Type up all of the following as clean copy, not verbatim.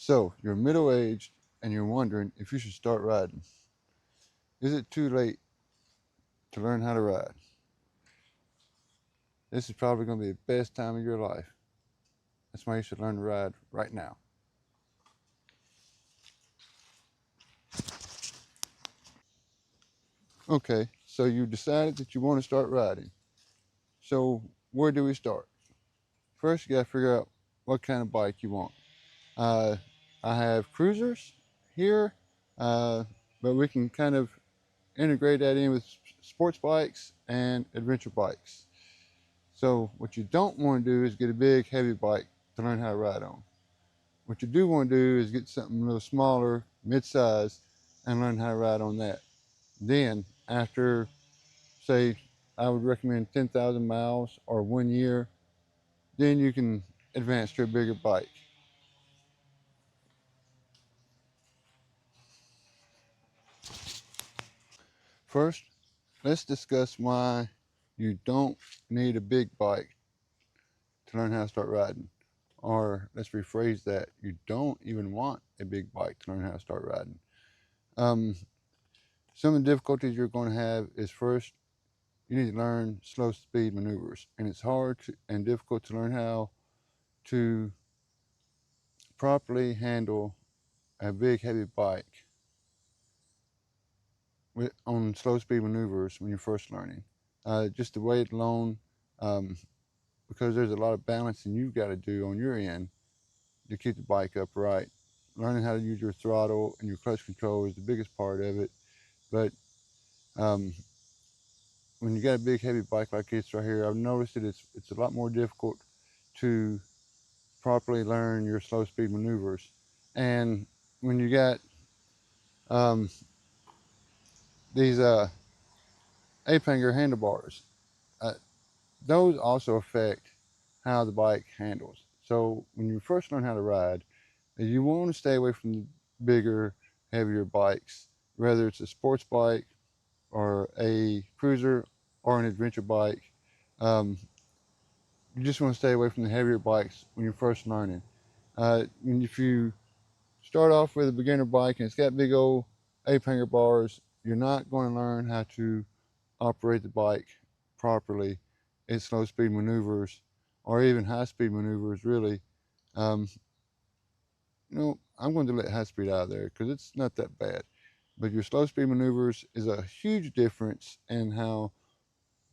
So, you're middle-aged and you're wondering if you should start riding. Is it too late to learn how to ride? This is probably going to be the best time of your life. That's why you should learn to ride right now. Okay, so you decided that you want to start riding. So, where do we start? First, you got to figure out what kind of bike you want. Uh, I have cruisers here, uh, but we can kind of integrate that in with sports bikes and adventure bikes. So what you don't want to do is get a big heavy bike to learn how to ride on. What you do want to do is get something a little smaller, mid-size, and learn how to ride on that. Then after, say, I would recommend 10,000 miles or 1 year, then you can advance to a bigger bike. First, let's discuss why you don't need a big bike to learn how to start riding. Or let's rephrase that, you don't even want a big bike to learn how to start riding. Um, some of the difficulties you're going to have is first, you need to learn slow speed maneuvers. And it's hard and difficult to learn how to properly handle a big heavy bike on slow speed maneuvers when you're first learning. Just the weight alone, um, because there's a lot of balancing you've got to do on your end to keep the bike upright. Learning how to use your throttle and your clutch control is the biggest part of it. But um, when you got a big heavy bike like this right here, I've noticed that it's a lot more difficult to properly learn your slow speed maneuvers. And when you got um, these ape hanger handlebars, uh, those also affect how the bike handles. So when you first learn how to ride, you want to stay away from the bigger, heavier bikes, whether it's a sports bike or a cruiser or an adventure bike. Um, you just want to stay away from the heavier bikes when you're first learning. If you start off with a beginner bike and it's got big old ape hanger bars, you're not going to learn how to operate the bike properly at slow speed maneuvers or even high speed maneuvers, really. Um, I'm going to let high speed out of there because it's not that bad. But your slow speed maneuvers is a huge difference in how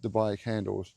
the bike handles.